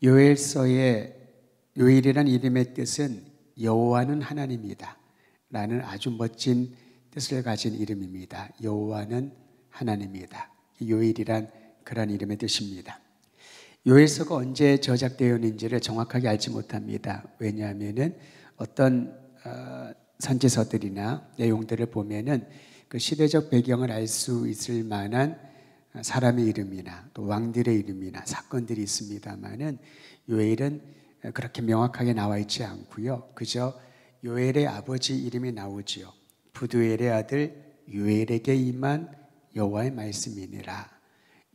요엘서의 요엘이라는 이름의 뜻은 여호와는 하나님이다 라는 아주 멋진 뜻을 가진 이름입니다. 여호와는 하나님이다. 요엘이란 그런 이름의 뜻입니다. 요엘서가 언제 저작되었는지를 정확하게 알지 못합니다. 왜냐하면은 어떤 선지서들이나 내용들을 보면은 그 시대적 배경을 알 수 있을 만한 사람의 이름이나 또 왕들의 이름이나 사건들이 있습니다만은 요엘은 그렇게 명확하게 나와 있지 않고요. 그저 요엘의 아버지 이름이 나오지요. 부두엘의 아들 요엘에게 임한 여호와의 말씀이니라.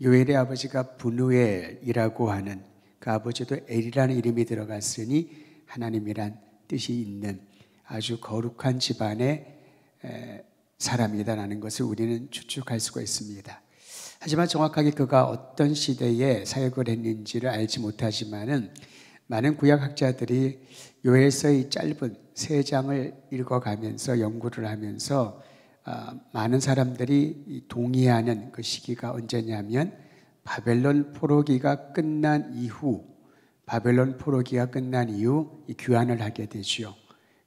요엘의 아버지가 분우엘이라고 하는 그 아버지도 엘이라는 이름이 들어갔으니 하나님이란 뜻이 있는 아주 거룩한 집안의 사람이다라는 것을 우리는 추측할 수가 있습니다. 하지만 정확하게 그가 어떤 시대에 사역을 했는지를 알지 못하지만은 많은 구약학자들이 요엘서의 짧은 3장을 읽어가면서 연구를 하면서 많은 사람들이 동의하는 그 시기가 언제냐면 바벨론 포로기가 끝난 이후 이 귀환을 하게 되죠.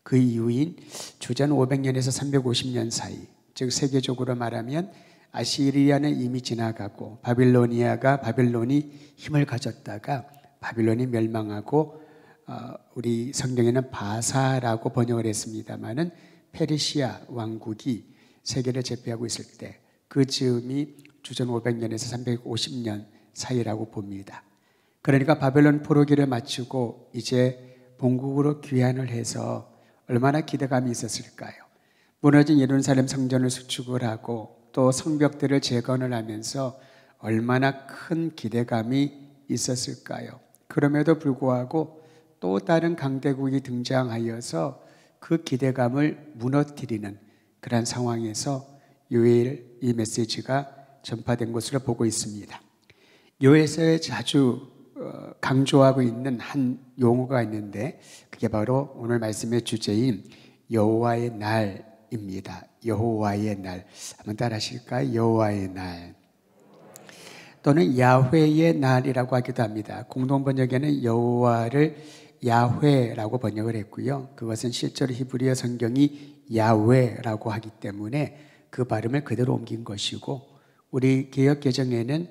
그 이후인 주전 500년에서 350년 사이, 즉 세계적으로 말하면 아시리아는 이미 지나가고 바빌론이 힘을 가졌다가 바빌론이 멸망하고 우리 성경에는 바사라고 번역을 했습니다마는 페르시아 왕국이 세계를 제패하고 있을 때 그 즈음이 주전 500년에서 350년 사이라고 봅니다. 그러니까 바벨론 포로기를 마치고 이제 본국으로 귀환을 해서 얼마나 기대감이 있었을까요? 무너진 예루살렘 성전을 수축을 하고 또 성벽들을 재건을 하면서 얼마나 큰 기대감이 있었을까요? 그럼에도 불구하고 또 다른 강대국이 등장하여서 그 기대감을 무너뜨리는 그런 상황에서 요엘 이 메시지가 전파된 것으로 보고 있습니다. 요엘서에 자주 강조하고 있는 한 용어가 있는데 그게 바로 오늘 말씀의 주제인 여호와의 날입니다. 여호와의 날. 한번 따라 하실까요? 여호와의 날. 또는 야훼의 날이라고 하기도 합니다. 공동 번역에는 여호와를 야훼라고 번역을 했고요. 그것은 실제로 히브리어 성경이 야훼라고 하기 때문에 그 발음을 그대로 옮긴 것이고 우리 개역 개정에는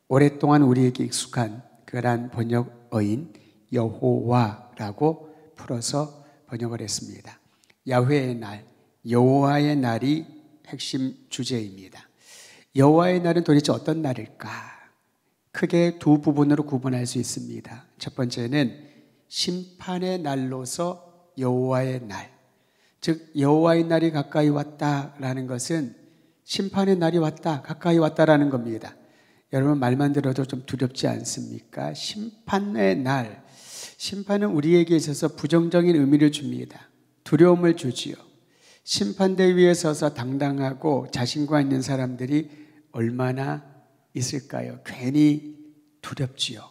오랫동안 우리에게 익숙한 그러한 번역어인 여호와라고 풀어서 번역을 했습니다. 야훼의 날, 여호와의 날이 핵심 주제입니다. 여호와의 날은 도대체 어떤 날일까? 크게 두 부분으로 구분할 수 있습니다. 첫 번째는 심판의 날로서 여호와의 날, 즉 여호와의 날이 가까이 왔다라는 것은 심판의 날이 왔다, 가까이 왔다라는 겁니다. 여러분 말만 들어도 좀 두렵지 않습니까? 심판의 날, 심판은 우리에게 있어서 부정적인 의미를 줍니다. 두려움을 주지요. 심판대 위에 서서 당당하고 자신과 있는 사람들이 얼마나 있을까요? 괜히 두렵지요.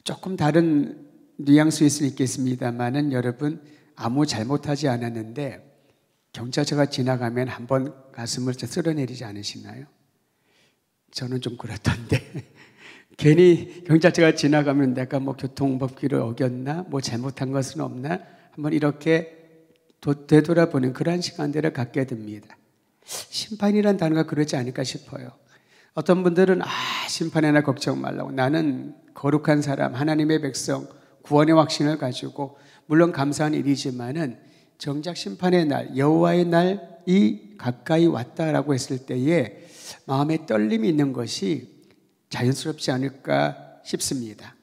조금 다른 뉘앙스일 수 있겠습니다만은 여러분 아무 잘못하지 않았는데 경찰차가 지나가면 한번 가슴을 쓸어내리지 않으시나요? 저는 좀 그렇던데 괜히 경찰차가 지나가면 내가 뭐 교통법규를 어겼나? 뭐 잘못한 것은 없나? 한번 이렇게 되돌아보는 그런 시간들을 갖게 됩니다. 심판이란 단어가 그러지 않을까 싶어요. 어떤 분들은 심판의 날 걱정 말라고, 나는 거룩한 사람, 하나님의 백성, 구원의 확신을 가지고 물론 감사한 일이지만은 정작 심판의 날, 여호와의 날이 가까이 왔다라고 했을 때에 마음에 떨림이 있는 것이 자연스럽지 않을까 싶습니다.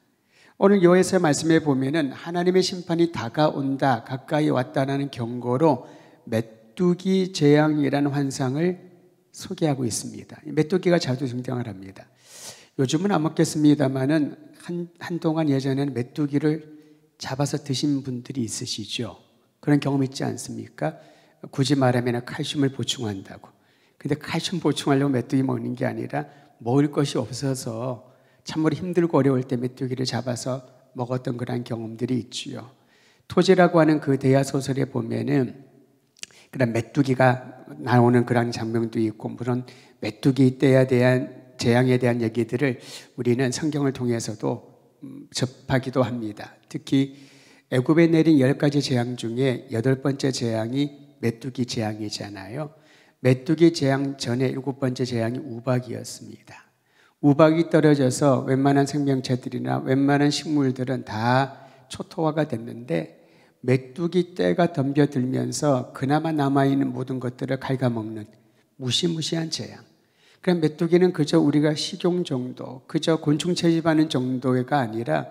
오늘 요엘서 말씀에 보면은 하나님의 심판이 다가온다, 가까이 왔다라는 경고로 메뚜기 재앙이라는 환상을 소개하고 있습니다. 메뚜기가 자주 등장을 합니다. 요즘은 안 먹겠습니다만은 한동안 예전에는 메뚜기를 잡아서 드신 분들이 있으시죠. 그런 경험 있지 않습니까? 굳이 말하면 칼슘을 보충한다고. 근데 칼슘 보충하려고 메뚜기 먹는 게 아니라 먹을 것이 없어서 참으로 힘들고 어려울 때 메뚜기를 잡아서 먹었던 그런 경험들이 있지요. 토지라고 하는 그 대하 소설에 보면은 그런 메뚜기가 나오는 그런 장면도 있고, 물론 메뚜기 때에 대한 재앙에 대한 얘기들을 우리는 성경을 통해서도 접하기도 합니다. 특히 애굽에 내린 10가지 재앙 중에 8번째 재앙이 메뚜기 재앙이잖아요. 메뚜기 재앙 전에 7번째 재앙이 우박이었습니다. 우박이 떨어져서 웬만한 생명체들이나 웬만한 식물들은 다 초토화가 됐는데 메뚜기 떼가 덤벼들면서 그나마 남아있는 모든 것들을 갉아먹는 무시무시한 재앙. 그럼 메뚜기는 그저 우리가 식용 정도, 그저 곤충 채집하는 정도가 아니라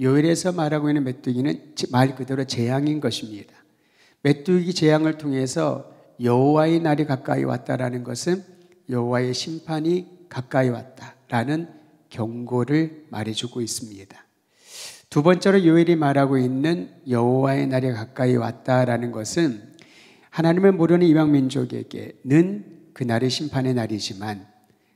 요엘에서 말하고 있는 메뚜기는 말 그대로 재앙인 것입니다. 메뚜기 재앙을 통해서 여호와의 날이 가까이 왔다라는 것은 여호와의 심판이 가까이 왔다라는 경고를 말해주고 있습니다. 두 번째로 요엘이 말하고 있는 여호와의 날이 가까이 왔다라는 것은 하나님을 모르는 이방 민족에게는 그 날이 심판의 날이지만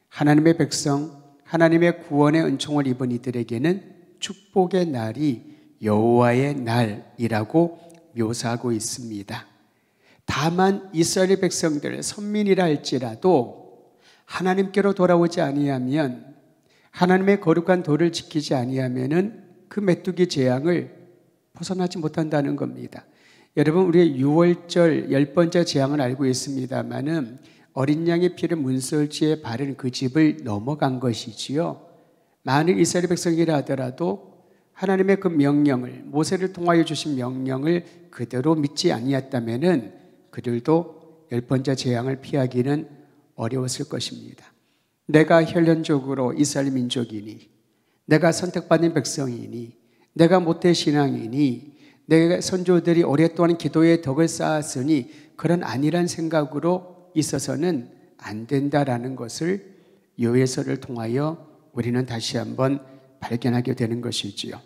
하나님의 백성, 하나님의 구원의 은총을 입은 이들에게는 축복의 날이 여호와의 날이라고 묘사하고 있습니다. 다만 이스라엘 백성들, 선민이라 할지라도 하나님께로 돌아오지 아니하면, 하나님의 거룩한 도를 지키지 아니하면은 그 메뚜기 재앙을 벗어나지 못한다는 겁니다. 여러분, 우리 6월절 10번째 재앙을 알고 있습니다만은 어린 양의 피를 문설주에 바른 그 집을 넘어간 것이지요. 만일 이스라엘 백성이라 하더라도 하나님의 그 명령을, 모세를 통하여 주신 명령을 그대로 믿지 아니했다면은 그들도 10번째 재앙을 피하기는 어려웠을 것입니다. 내가 혈연적으로 이스라엘 민족이니, 내가 선택받은 백성이니, 내가 모태신앙이니, 내 선조들이 오랫동안 기도의 덕을 쌓았으니 그런 안일한 생각으로 있어서는 안 된다라는 것을 요엘서를 통하여 우리는 다시 한번 발견하게 되는 것이지요.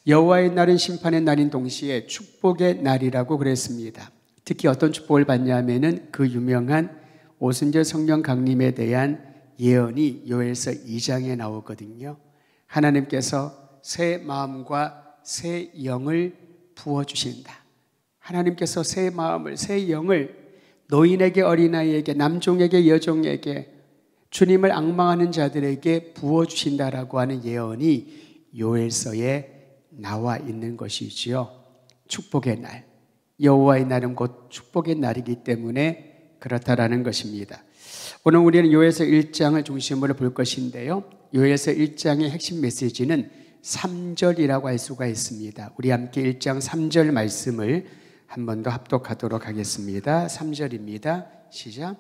여호와의 날은 심판의 날인 동시에 축복의 날이라고 그랬습니다. 특히 어떤 축복을 받냐면은 그 유명한 오순절 성령 강림에 대한 예언이 요엘서 2장에 나오거든요. 하나님께서 새 마음과 새 영을 부어주신다. 하나님께서 새 마음을, 새 영을 노인에게, 어린아이에게, 남종에게, 여종에게, 주님을 앙망하는 자들에게 부어주신다라고 하는 예언이 요엘서에 나와 있는 것이지요. 축복의 날, 여호와의 날은 곧 축복의 날이기 때문에 그렇다라는 것입니다. 오늘 우리는 요엘서 1장을 중심으로 볼 것인데요, 요엘서 1장의 핵심 메시지는 3절이라고 할 수가 있습니다. 우리 함께 1장 3절 말씀을 한 번 더 합독하도록 하겠습니다. 3절입니다. 시작.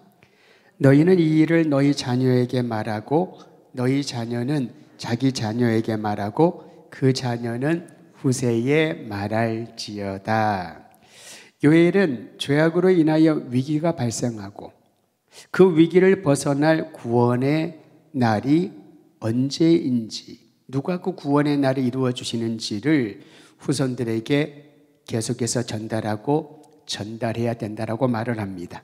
너희는 이 일을 너희 자녀에게 말하고 너희 자녀는 자기 자녀에게 말하고 그 자녀는 후세에 말할지어다. 요엘은 죄악으로 인하여 위기가 발생하고 그 위기를 벗어날 구원의 날이 언제인지, 누가 그 구원의 날을 이루어 주시는지를 후손들에게 계속해서 전달하고 전달해야 된다라고 말을 합니다.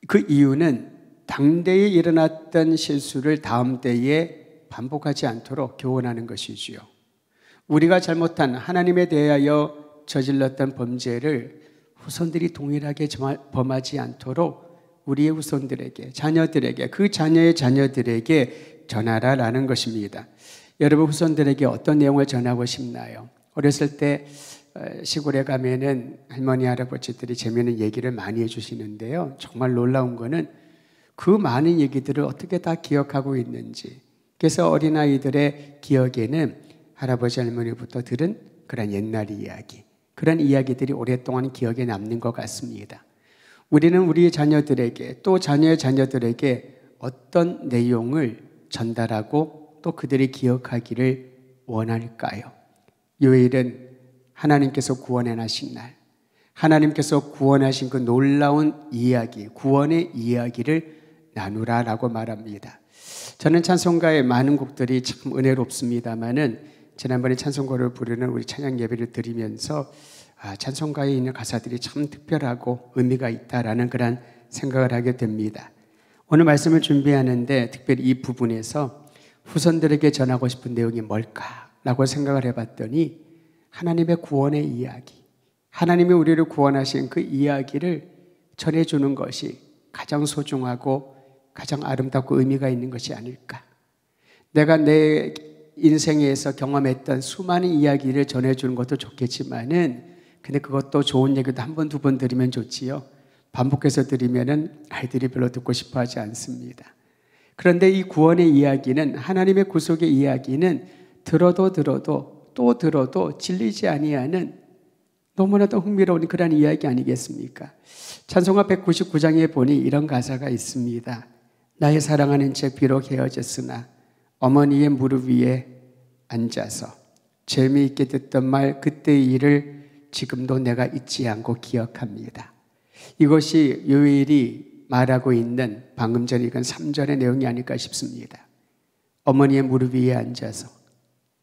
그 이유는 당대에 일어났던 실수를 다음 때에 반복하지 않도록 교훈하는 것이지요. 우리가 잘못한, 하나님에 대하여 저질렀던 범죄를 후손들이 동일하게 범하지 않도록 우리의 후손들에게, 자녀들에게, 그 자녀의 자녀들에게 전하라라는 것입니다. 여러분, 후손들에게 어떤 내용을 전하고 싶나요? 어렸을 때 시골에 가면은 할머니, 할아버지들이 재미있는 얘기를 많이 해주시는데요, 정말 놀라운 거는 그 많은 얘기들을 어떻게 다 기억하고 있는지. 그래서 어린아이들의 기억에는 할아버지, 할머니부터 들은 그런 옛날 이야기, 그런 이야기들이 오랫동안 기억에 남는 것 같습니다. 우리는 우리 자녀들에게, 또 자녀의 자녀들에게 어떤 내용을 전달하고 또 그들이 기억하기를 원할까요? 요엘은 하나님께서 구원해 나신 날, 하나님께서 구원하신 그 놀라운 이야기, 구원의 이야기를 나누라라고 말합니다. 저는 찬송가의 많은 곡들이 참 은혜롭습니다만은 지난번에 찬송가를 부르는 우리 찬양 예배를 드리면서 찬송가에 있는 가사들이 참 특별하고 의미가 있다라는 그런 생각을 하게 됩니다. 오늘 말씀을 준비하는데 특별히 이 부분에서 후손들에게 전하고 싶은 내용이 뭘까라고 생각을 해봤더니 하나님의 구원의 이야기, 하나님이 우리를 구원하신 그 이야기를 전해주는 것이 가장 소중하고 가장 아름답고 의미가 있는 것이 아닐까. 내가 내 인생에서 경험했던 수많은 이야기를 전해주는 것도 좋겠지만은 근데 그것도 좋은 얘기도 한 번, 두 번 들으면 좋지요. 반복해서 들으면은 아이들이 별로 듣고 싶어 하지 않습니다. 그런데 이 구원의 이야기는, 하나님의 구속의 이야기는 들어도 또 들어도 질리지 아니하는 너무나도 흥미로운 그런 이야기 아니겠습니까? 찬송가 199장에 보니 이런 가사가 있습니다. 나의 사랑하는 채 비록 헤어졌으나 어머니의 무릎 위에 앉아서 재미있게 듣던 말 그때의 일을 지금도 내가 잊지 않고 기억합니다. 이것이 요엘이 말하고 있는 방금 전에 읽은 3절의 내용이 아닐까 싶습니다. 어머니의 무릎 위에 앉아서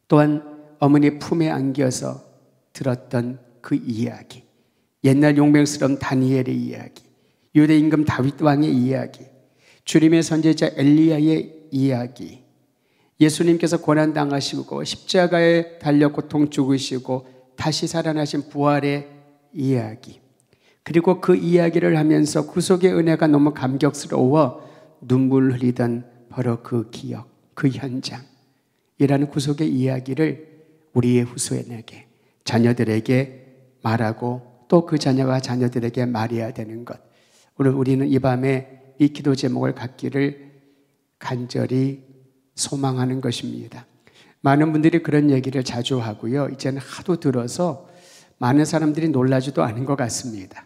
또한 어머니 품에 안겨서 들었던 그 이야기, 옛날 용맹스러운 다니엘의 이야기, 유대 임금 다윗 왕의 이야기, 주님의 선지자 엘리야의 이야기, 예수님께서 고난당하시고 십자가에 달려 고통 죽으시고 다시 살아나신 부활의 이야기, 그리고 그 이야기를 하면서 구속의 은혜가 너무 감격스러워 눈물 흘리던 바로 그 기억, 그 현장이라는 구속의 이야기를 우리의 후손에게, 자녀들에게 말하고 또 그 자녀가 자녀들에게 말해야 되는 것. 오늘 우리는 이 밤에 이 기도 제목을 갖기를 간절히 소망하는 것입니다. 많은 분들이 그런 얘기를 자주 하고요. 이제는 하도 들어서 많은 사람들이 놀라지도 않은 것 같습니다.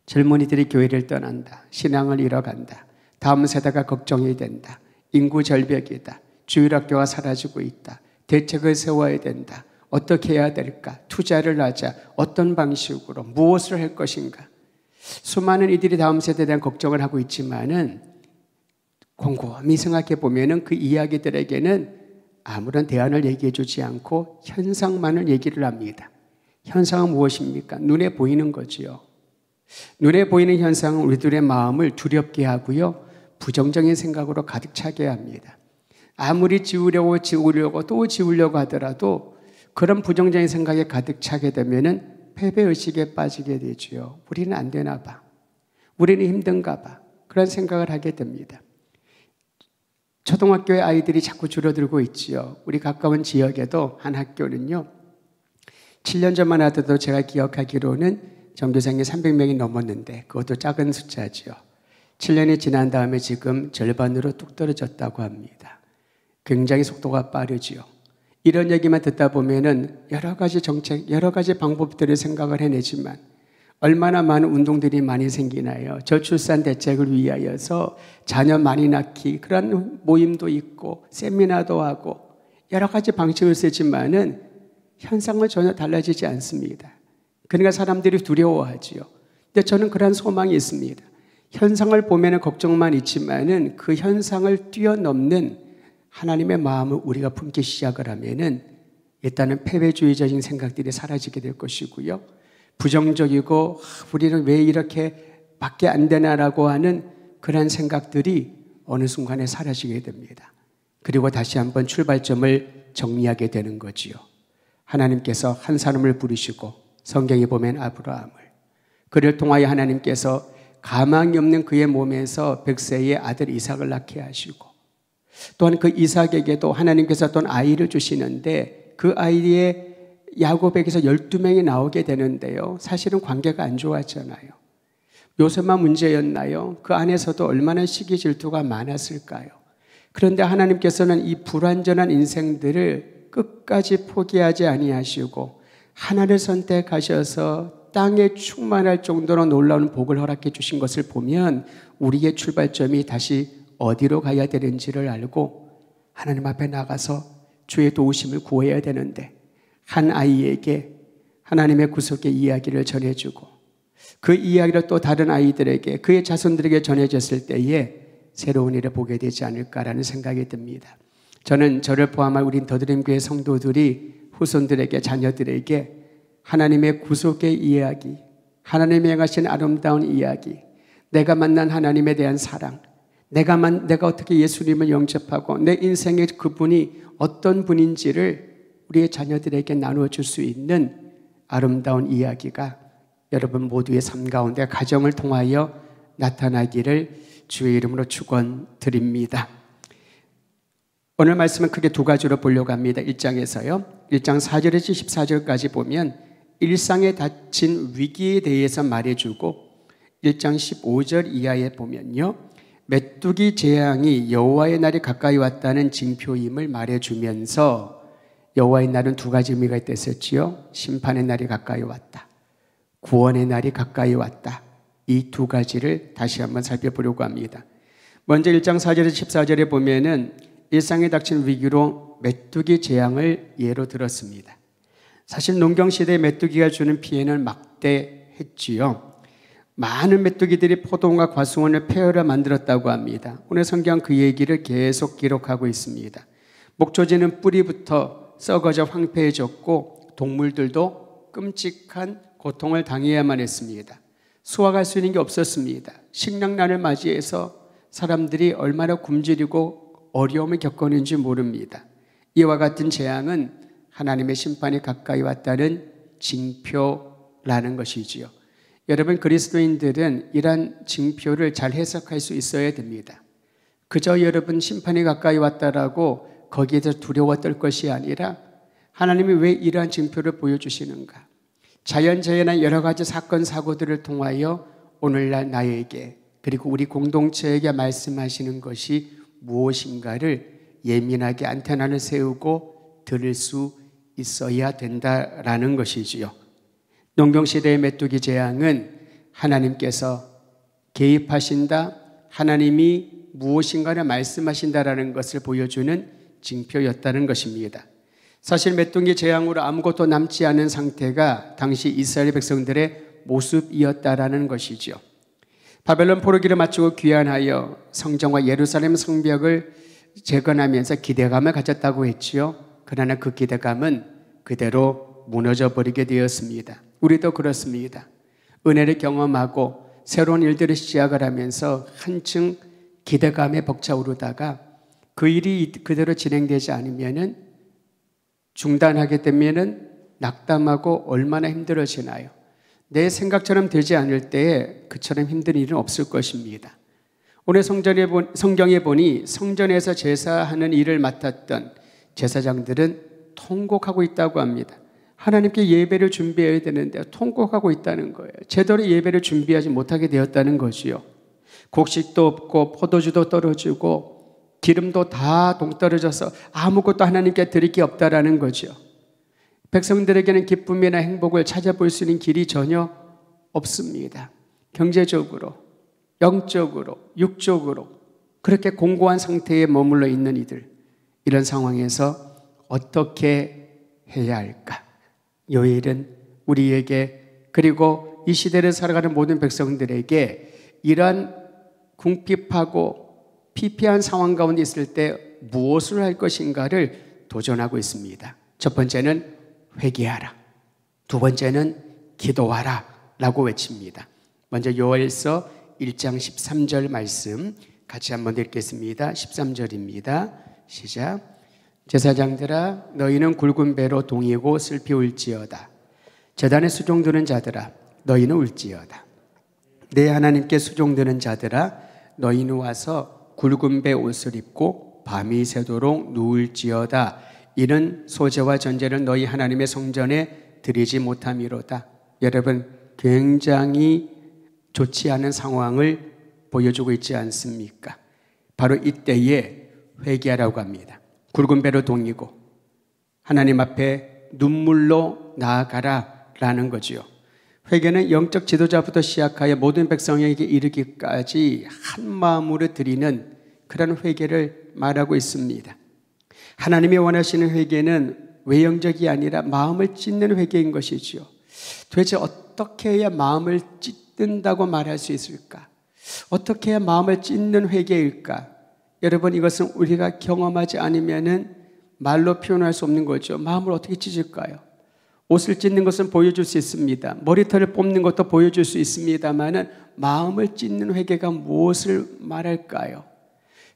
젊은이들이 교회를 떠난다. 신앙을 잃어간다. 다음 세대가 걱정이 된다. 인구 절벽이다. 주일학교가 사라지고 있다. 대책을 세워야 된다. 어떻게 해야 될까? 투자를 하자. 어떤 방식으로? 무엇을 할 것인가? 수많은 이들이 다음 세대에 대한 걱정을 하고 있지만은 곰곰이 생각해 보면은 그 이야기들에게는 아무런 대안을 얘기해 주지 않고 현상만을 얘기를 합니다. 현상은 무엇입니까? 눈에 보이는 거지요. 눈에 보이는 현상은 우리들의 마음을 두렵게 하고요. 부정적인 생각으로 가득 차게 합니다. 아무리 지우려고 또 지우려고 하더라도 그런 부정적인 생각에 가득 차게 되면은 패배의식에 빠지게 되죠. 우리는 안 되나 봐. 우리는 힘든가 봐. 그런 생각을 하게 됩니다. 초등학교의 아이들이 자꾸 줄어들고 있지요. 우리 가까운 지역에도 한 학교는요. 7년 전만 하더라도 제가 기억하기로는 전교생이 300명이 넘었는데 그것도 작은 숫자지요. 7년이 지난 다음에 지금 절반으로 뚝 떨어졌다고 합니다. 굉장히 속도가 빠르지요. 이런 얘기만 듣다 보면은 여러 가지 정책, 여러 가지 방법들을 생각을 해내지만 얼마나 많은 운동들이 많이 생기나요? 저출산 대책을 위하여서 자녀 많이 낳기 그런 모임도 있고 세미나도 하고 여러 가지 방식을 쓰지만은 현상은 전혀 달라지지 않습니다. 그러니까 사람들이 두려워하지요. 근데 저는 그런 소망이 있습니다. 현상을 보면은 걱정만 있지만은 그 현상을 뛰어넘는 하나님의 마음을 우리가 품기 시작을 하면은 일단은 패배주의적인 생각들이 사라지게 될 것이고요. 부정적이고 우리는 왜 이렇게 밖에 안 되나라고 하는 그런 생각들이 어느 순간에 사라지게 됩니다. 그리고 다시 한번 출발점을 정리하게 되는 거지요. 하나님께서 한 사람을 부르시고 성경에 보면 아브라함을, 그를 통하여 하나님께서 가망이 없는 그의 몸에서 백세의 아들 이삭을 낳게 하시고 또한 그 이삭에게도 하나님께서 어떤 아이를 주시는데 그 아이의 야곱에게서 12명이 나오게 되는데요. 사실은 관계가 안 좋았잖아요. 요셉만 문제였나요? 그 안에서도 얼마나 시기 질투가 많았을까요? 그런데 하나님께서는 이 불완전한 인생들을 끝까지 포기하지 아니하시고 하나를 선택하셔서 땅에 충만할 정도로 놀라운 복을 허락해 주신 것을 보면 우리의 출발점이 다시 어디로 가야 되는지를 알고 하나님 앞에 나가서 주의 도우심을 구해야 되는데 한 아이에게 하나님의 구속의 이야기를 전해주고 그 이야기를 또 다른 아이들에게 그의 자손들에게 전해졌을 때에 새로운 일을 보게 되지 않을까라는 생각이 듭니다. 저는 저를 포함한 우리 더드림교회 성도들이 후손들에게 자녀들에게 하나님의 구속의 이야기, 하나님이 행하신 아름다운 이야기, 내가 만난 하나님에 대한 사랑, 내가 어떻게 예수님을 영접하고 내 인생의 그분이 어떤 분인지를 우리의 자녀들에게 나누어줄 수 있는 아름다운 이야기가 여러분 모두의 삶 가운데 가정을 통하여 나타나기를 주의 이름으로 축원드립니다. 오늘 말씀은 크게 두 가지로 보려고 합니다. 1장에서요. 1장 4절에서 14절까지 보면 일상에 닥친 위기에 대해서 말해주고 1장 15절 이하에 보면요. 메뚜기 재앙이 여호와의 날이 가까이 왔다는 징표임을 말해주면서 여호와의 날은 두 가지 의미가 있었지요. 심판의 날이 가까이 왔다. 구원의 날이 가까이 왔다. 이 두 가지를 다시 한번 살펴보려고 합니다. 먼저 1장 4절에서 14절에 보면은 일상에 닥친 위기로 메뚜기 재앙을 예로 들었습니다. 사실 농경시대에 메뚜기가 주는 피해는 막대했지요. 많은 메뚜기들이 포도원과 과수원을 폐허라 만들었다고 합니다. 오늘 성경 그 얘기를 계속 기록하고 있습니다. 목초지는 뿌리부터 썩어져 황폐해졌고 동물들도 끔찍한 고통을 당해야만 했습니다. 수확할 수 있는 게 없었습니다. 식량난을 맞이해서 사람들이 얼마나 굶주리고 어려움을 겪었는지 모릅니다. 이와 같은 재앙은 하나님의 심판이 가까이 왔다는 징표라는 것이지요. 여러분, 그리스도인들은 이러한 징표를 잘 해석할 수 있어야 됩니다. 그저 여러분 심판이 가까이 왔다라고 거기에 대해서 두려워 떨 것이 아니라 하나님이 왜 이러한 징표를 보여주시는가? 자연재해나 여러 가지 사건 사고들을 통하여 오늘날 나에게 그리고 우리 공동체에게 말씀하시는 것이 무엇인가를 예민하게 안테나를 세우고 들을 수 있어야 된다라는 것이지요. 농경시대의 메뚜기 재앙은 하나님께서 개입하신다, 하나님이 무엇인가를 말씀하신다라는 것을 보여주는 징표였다는 것입니다. 사실 메뚜기 재앙으로 아무것도 남지 않은 상태가 당시 이스라엘 백성들의 모습이었다라는 것이죠. 바벨론 포로기를 마치고 귀환하여 성전과 예루살렘 성벽을 재건하면서 기대감을 가졌다고 했지요. 그러나 그 기대감은 그대로 무너져 버리게 되었습니다. 우리도 그렇습니다. 은혜를 경험하고 새로운 일들을 시작을 하면서 한층 기대감에 벅차오르다가 그 일이 그대로 진행되지 않으면은 중단하게 되면은 낙담하고 얼마나 힘들어지나요? 내 생각처럼 되지 않을 때에 그처럼 힘든 일은 없을 것입니다. 오늘 성경에 보니 성전에서 제사하는 일을 맡았던 제사장들은 통곡하고 있다고 합니다. 하나님께 예배를 준비해야 되는데 통곡하고 있다는 거예요. 제대로 예배를 준비하지 못하게 되었다는 거지요. 곡식도 없고 포도주도 떨어지고 기름도 다 동떨어져서 아무것도 하나님께 드릴 게 없다라는 거죠. 백성들에게는 기쁨이나 행복을 찾아볼 수 있는 길이 전혀 없습니다. 경제적으로, 영적으로, 육적으로 그렇게 공고한 상태에 머물러 있는 이들, 이런 상황에서 어떻게 해야 할까? 요일은 우리에게 그리고 이 시대를 살아가는 모든 백성들에게 이러한 궁핍하고 피폐한 상황 가운데 있을 때 무엇을 할 것인가를 도전하고 있습니다. 첫 번째는 회개하라. 두 번째는 기도하라 라고 외칩니다. 먼저 요엘서 1장 13절 말씀 같이 한번 읽겠습니다. 13절입니다. 시작. 제사장들아 너희는 굵은 배로 동이고 슬피 울지어다. 제단에 수종드는 자들아 너희는 울지어다. 내 하나님께 수종드는 자들아 너희는 와서 굵은 배 옷을 입고 밤이 새도록 누울지어다. 이는 소재와 전제를 너희 하나님의 성전에 드리지 못함이로다. 여러분, 굉장히 좋지 않은 상황을 보여주고 있지 않습니까? 바로 이때에 회개하라고 합니다. 굵은 배로 동이고 하나님 앞에 눈물로 나아가라 라는 거지요. 회개는 영적 지도자부터 시작하여 모든 백성에게 이르기까지 한 마음으로 드리는 그런 회개를 말하고 있습니다. 하나님이 원하시는 회개는 외형적이 아니라 마음을 찢는 회개인 것이지요. 도대체 어떻게 해야 마음을 찢는다고 말할 수 있을까? 어떻게 해야 마음을 찢는 회개일까? 여러분, 이것은 우리가 경험하지 않으면은 말로 표현할 수 없는 거죠. 마음을 어떻게 찢을까요? 옷을 찢는 것은 보여줄 수 있습니다. 머리털을 뽑는 것도 보여줄 수 있습니다만은 마음을 찢는 회개가 무엇을 말할까요?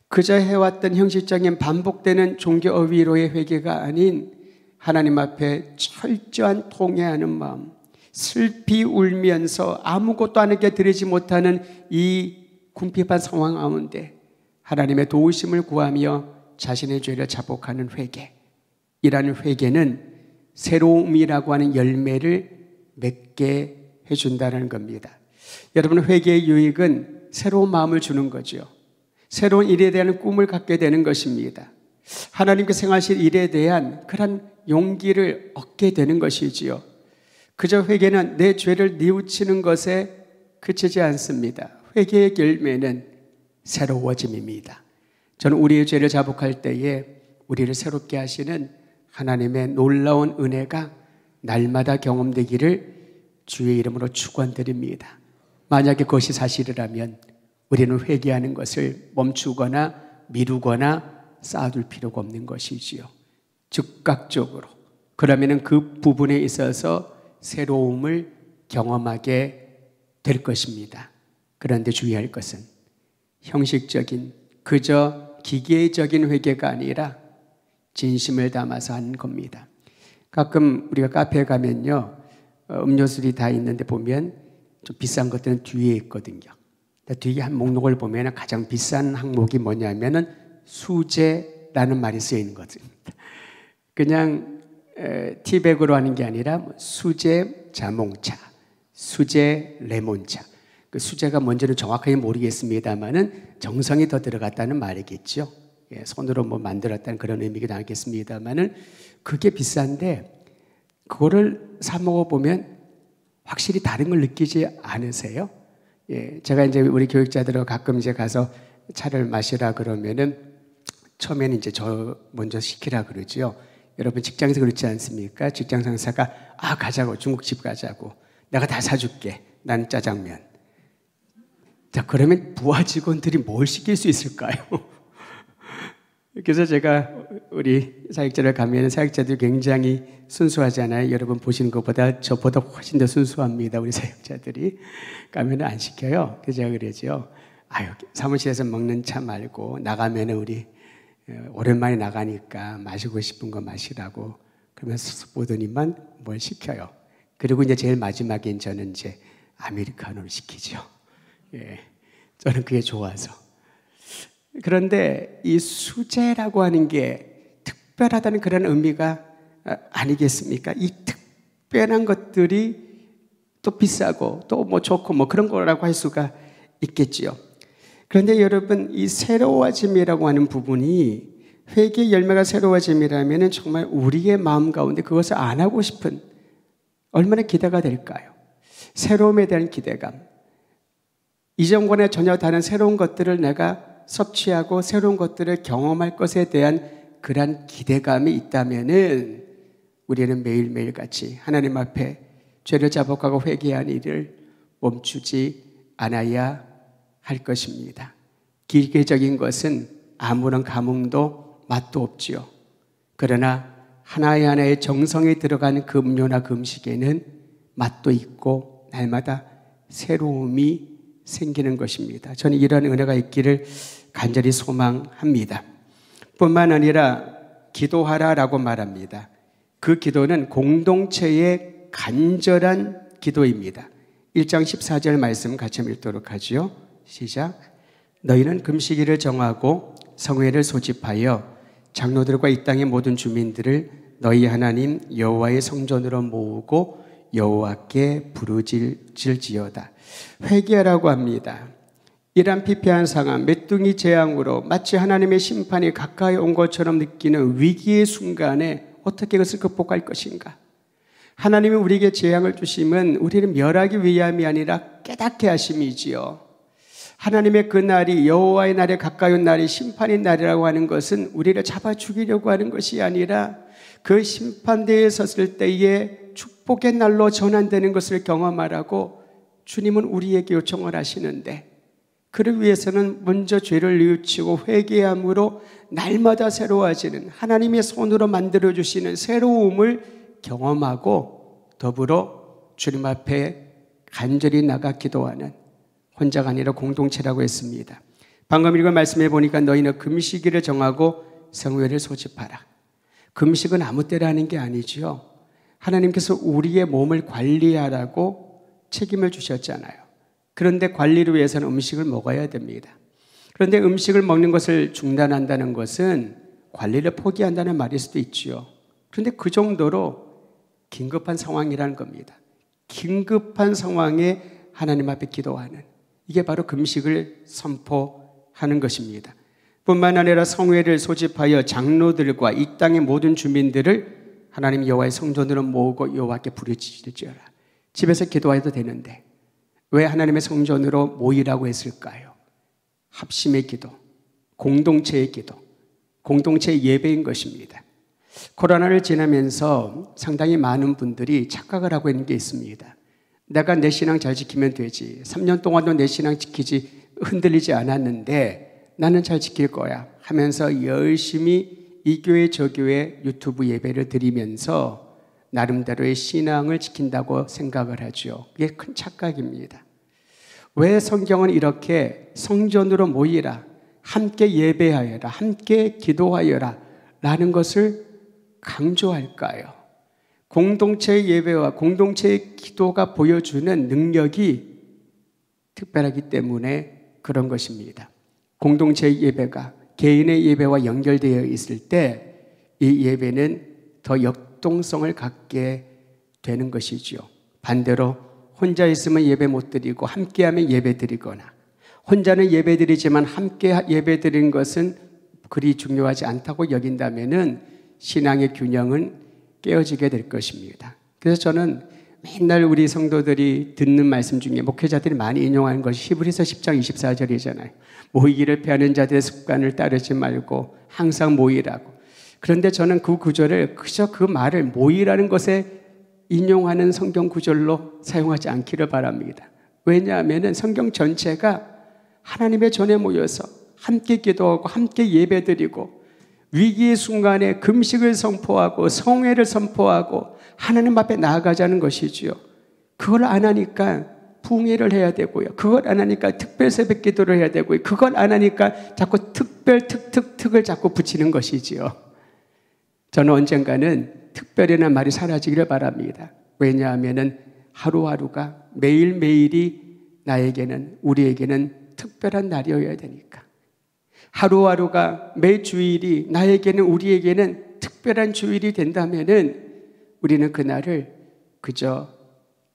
그저 해왔던 형식적인 반복되는 종교 어휘로의 회개가 아닌 하나님 앞에 철저한 통회하는 마음, 슬피 울면서 아무것도 하나님께 드리지 못하는 이 궁핍한 상황 가운데 하나님의 도우심을 구하며 자신의 죄를 자복하는 회개이라는 회개는 새로움이라고 하는 열매를 맺게 해준다는 겁니다. 여러분, 회개의 유익은 새로운 마음을 주는 거죠. 새로운 일에 대한 꿈을 갖게 되는 것입니다. 하나님께서 행하실 일에 대한 그런 용기를 얻게 되는 것이지요. 그저 회개는 내 죄를 뉘우치는 것에 그치지 않습니다. 회개의 열매는 새로워짐입니다. 저는 우리의 죄를 자복할 때에 우리를 새롭게 하시는 하나님의 놀라운 은혜가 날마다 경험되기를 주의 이름으로 축원드립니다. 만약에 그것이 사실이라면 우리는 회개하는 것을 멈추거나 미루거나 쌓아둘 필요가 없는 것이지요. 즉각적으로. 그러면 그 부분에 있어서 새로움을 경험하게 될 것입니다. 그런데 주의할 것은 형식적인 그저 기계적인 회개가 아니라 진심을 담아서 하는 겁니다. 가끔 우리가 카페에 가면요, 음료수들이 다 있는데 보면 좀 비싼 것들은 뒤에 있거든요. 뒤에 한 목록을 보면 가장 비싼 항목이 뭐냐면은 수제라는 말이 쓰여 있는 거죠. 그냥 티백으로 하는 게 아니라 수제 자몽차, 수제 레몬차. 그 수제가 뭔지는 정확하게 모르겠습니다만은 정성이 더 들어갔다는 말이겠죠. 예, 손으로 뭐 만들었다는 그런 의미가 나겠습니다만은 그게 비싼데 그거를 사 먹어보면 확실히 다른 걸 느끼지 않으세요? 예, 제가 이제 우리 교육자들하고 가끔 이제 가서 차를 마시라 그러면은 처음에는 이제 저 먼저 시키라 그러죠. 여러분 직장에서 그렇지 않습니까? 직장 상사가 가자고, 중국집 가자고, 내가 다 사줄게, 난 짜장면. 자, 그러면 부하 직원들이 뭘 시킬 수 있을까요? 그래서 제가 우리 사역자를 가면 사역자들이 굉장히 순수하잖아요. 여러분 보시는 것보다 저보다 훨씬 더 순수합니다. 우리 사역자들이. 가면 안 시켜요. 그래서 제가 그러죠. 사무실에서 먹는 차 말고 나가면 우리 오랜만에 나가니까 마시고 싶은 거 마시라고 그러면서 보더니만 뭘 시켜요. 그리고 이제 제일 마지막엔 저는 이제 아메리카노를 시키죠. 예, 저는 그게 좋아서. 그런데 이 수제라고 하는 게 특별하다는 그런 의미가 아니겠습니까? 이 특별한 것들이 또 비싸고 또 뭐 좋고 뭐 그런 거라고 할 수가 있겠지요. 그런데 여러분, 이 새로워짐이라고 하는 부분이 회개의 열매가 새로워짐이라면 정말 우리의 마음 가운데 그것을 안 하고 싶은 얼마나 기대가 될까요? 새로움에 대한 기대감. 이전과는 전혀 다른 새로운 것들을 내가 섭취하고 새로운 것들을 경험할 것에 대한 그런 기대감이 있다면은 우리는 매일매일 같이 하나님 앞에 죄를 자복하고 회개한 일을 멈추지 않아야 할 것입니다. 기계적인 것은 아무런 감흥도 맛도 없지요. 그러나 하나의 정성이 들어가는 그 음료나 그 음식에는 맛도 있고 날마다 새로움이 생기는 것입니다. 저는 이런 은혜가 있기를 간절히 소망합니다. 뿐만 아니라 기도하라라고 말합니다. 그 기도는 공동체의 간절한 기도입니다. 1장 14절 말씀 같이 읽도록 하죠. 시작. 너희는 금식일을 정하고 성회를 소집하여 장로들과 이 땅의 모든 주민들을 너희 하나님 여호와의 성전으로 모으고 여호와께 부르짖을지어다. 회개하라고 합니다. 이러한 피폐한 상황, 메뚜기 재앙으로 마치 하나님의 심판이 가까이 온 것처럼 느끼는 위기의 순간에 어떻게 그것을 극복할 것인가? 하나님이 우리에게 재앙을 주심은 우리를 멸하기 위함이 아니라 깨닫게 하심이지요. 하나님의 그 날이 여호와의 날에 가까이 온 날이 심판의 날이라고 하는 것은 우리를 잡아 죽이려고 하는 것이 아니라 그 심판대에 섰을 때에 축복의 날로 전환되는 것을 경험하라고 주님은 우리에게 요청을 하시는데, 그를 위해서는 먼저 죄를 뉘우치고 회개함으로 날마다 새로워지는 하나님의 손으로 만들어주시는 새로움을 경험하고 더불어 주님 앞에 간절히 나가 기도하는, 혼자가 아니라 공동체라고 했습니다. 방금 읽은 말씀해 보니까 너희는 금식일을 정하고 성회를 소집하라. 금식은 아무 때나 하는 게 아니지요. 하나님께서 우리의 몸을 관리하라고 책임을 주셨잖아요. 그런데 관리를 위해서는 음식을 먹어야 됩니다. 그런데 음식을 먹는 것을 중단한다는 것은 관리를 포기한다는 말일 수도 있지요. 그런데 그 정도로 긴급한 상황이라는 겁니다. 긴급한 상황에 하나님 앞에 기도하는, 이게 바로 금식을 선포하는 것입니다. 뿐만 아니라 성회를 소집하여 장로들과 이 땅의 모든 주민들을 하나님 여호와의 성전으로 모으고 여호와께 부르짖으라. 집에서 기도해도 되는데 왜 하나님의 성전으로 모이라고 했을까요? 합심의 기도, 공동체의 기도, 공동체의 예배인 것입니다. 코로나를 지나면서 상당히 많은 분들이 착각을 하고 있는 게 있습니다. 내가 내 신앙 잘 지키면 되지, 3년 동안도 내 신앙 지키지 흔들리지 않았는데 나는 잘 지킬 거야 하면서 열심히 이 교회 저 교회 유튜브 예배를 드리면서 나름대로의 신앙을 지킨다고 생각을 하죠. 그게 큰 착각입니다. 왜 성경은 이렇게 성전으로 모이라, 함께 예배하여라, 함께 기도하여라 라는 것을 강조할까요? 공동체의 예배와 공동체의 기도가 보여주는 능력이 특별하기 때문에 그런 것입니다. 공동체의 예배가 개인의 예배와 연결되어 있을 때 이 예배는 더 역동성을 갖게 되는 것이지요. 반대로 혼자 있으면 예배 못 드리고 함께하면 예배 드리거나, 혼자는 예배 드리지만 함께 예배 드리는 것은 그리 중요하지 않다고 여긴다면은 신앙의 균형은 깨어지게 될 것입니다. 그래서 저는 맨날 우리 성도들이 듣는 말씀 중에 목회자들이 많이 인용하는 것이 히브리서 10장 24절이잖아요. 모이기를 피하는 자들의 습관을 따르지 말고 항상 모이라고. 그런데 저는 그 구절을 그저 그 말을 모이라는 것에 인용하는 성경 구절로 사용하지 않기를 바랍니다. 왜냐하면 성경 전체가 하나님의 전에 모여서 함께 기도하고 함께 예배드리고 위기의 순간에 금식을 선포하고 성회를 선포하고 하나님 앞에 나아가자는 것이지요. 그걸 안 하니까 부흥회를 해야 되고요. 그걸 안 하니까 특별 새벽 기도를 해야 되고요. 그걸 안 하니까 자꾸 특별 특을 자꾸 붙이는 것이지요. 저는 언젠가는 특별이라는 말이 사라지기를 바랍니다. 왜냐하면 하루하루가 매일매일이 나에게는, 우리에게는 특별한 날이어야 되니까. 하루하루가 매 주일이 나에게는, 우리에게는 특별한 주일이 된다면은 우리는 그날을 그저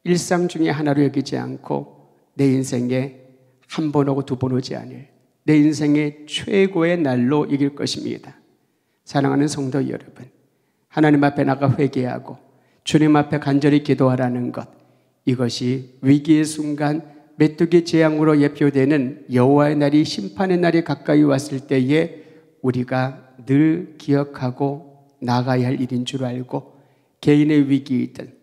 일상 중에 하나로 여기지 않고 내 인생에 한 번 오고 두 번 오지 않을 내 인생의 최고의 날로 이길 것입니다. 사랑하는 성도 여러분, 하나님 앞에 나가 회개하고 주님 앞에 간절히 기도하라는 것, 이것이 위기의 순간 메뚜기 재앙으로 예표되는 여호와의 날이, 심판의 날이 가까이 왔을 때에 우리가 늘 기억하고 나가야 할 일인 줄 알고, 개인의 위기이든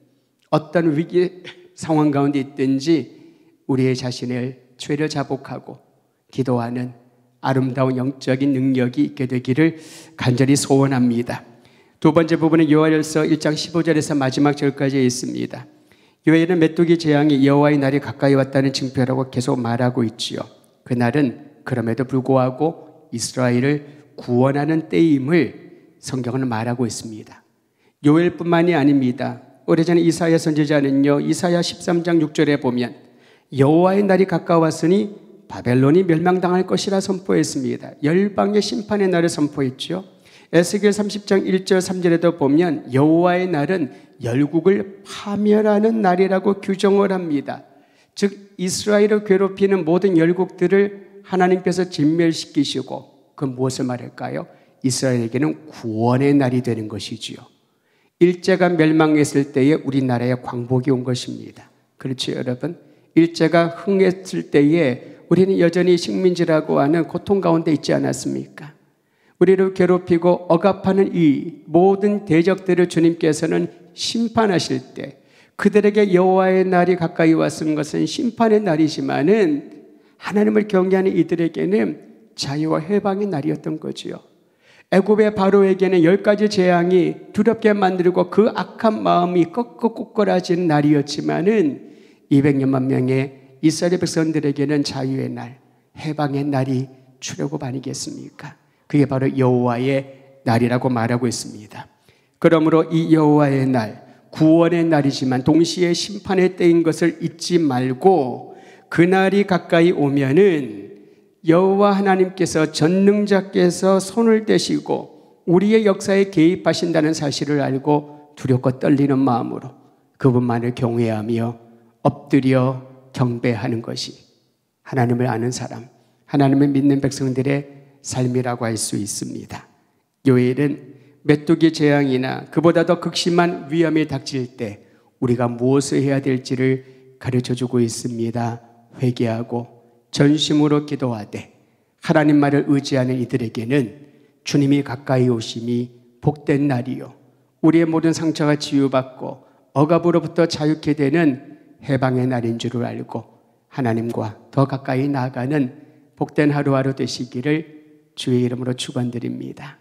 어떤 위기 상황 가운데 있든지 우리의 자신을 죄를 자복하고 기도하는 아름다운 영적인 능력이 있게 되기를 간절히 소원합니다. 두 번째 부분은 요한일서 1장 15절에서 마지막 절까지 있습니다. 요한은 메뚜기 재앙이 여호와의 날이 가까이 왔다는 징표라고 계속 말하고 있지요. 그날은 그럼에도 불구하고 이스라엘을 구원하는 때임을 성경은 말하고 있습니다. 요엘뿐만이 아닙니다. 오래전에 이사야 선지자는요, 이사야 13장 6절에 보면 여호와의 날이 가까웠으니 바벨론이 멸망당할 것이라 선포했습니다. 열방의 심판의 날을 선포했죠. 에스겔 30장 1절 3절에도 보면 여호와의 날은 열국을 파멸하는 날이라고 규정을 합니다. 즉 이스라엘을 괴롭히는 모든 열국들을 하나님께서 진멸시키시고, 그 무엇을 말할까요? 이스라엘에게는 구원의 날이 되는 것이지요. 일제가 멸망했을 때에 우리나라에 광복이 온 것입니다. 그렇죠, 여러분? 일제가 흥했을 때에 우리는 여전히 식민지라고 하는 고통 가운데 있지 않았습니까? 우리를 괴롭히고 억압하는 이 모든 대적들을 주님께서는 심판하실 때, 그들에게 여호와의 날이 가까이 왔은 것은 심판의 날이지만은 하나님을 경외하는 이들에게는 자유와 해방의 날이었던 거지요. 애굽의 바로에게는 10가지 재앙이 두렵게 만들고 그 악한 마음이 꺾어꾸꾸라지는 날이었지만은 200여만 명의 이스라엘 백성들에게는 자유의 날, 해방의 날이 출애굽 아니겠습니까? 그게 바로 여호와의 날이라고 말하고 있습니다. 그러므로 이 여호와의 날, 구원의 날이지만 동시에 심판의 때인 것을 잊지 말고, 그날이 가까이 오면은 여호와 하나님께서 전능자께서 손을 대시고 우리의 역사에 개입하신다는 사실을 알고 두렵고 떨리는 마음으로 그분만을 경외하며 엎드려 경배하는 것이 하나님을 아는 사람, 하나님을 믿는 백성들의 삶이라고 할 수 있습니다. 요엘은 메뚜기 재앙이나 그보다 더 극심한 위험이 닥칠 때 우리가 무엇을 해야 될지를 가르쳐주고 있습니다. 회개하고 전심으로 기도하되 하나님 말을 의지하는 이들에게는 주님이 가까이 오심이 복된 날이요 우리의 모든 상처가 치유받고 억압으로부터 자유케 되는 해방의 날인 줄을 알고 하나님과 더 가까이 나아가는 복된 하루하루 되시기를 주의 이름으로 축원드립니다.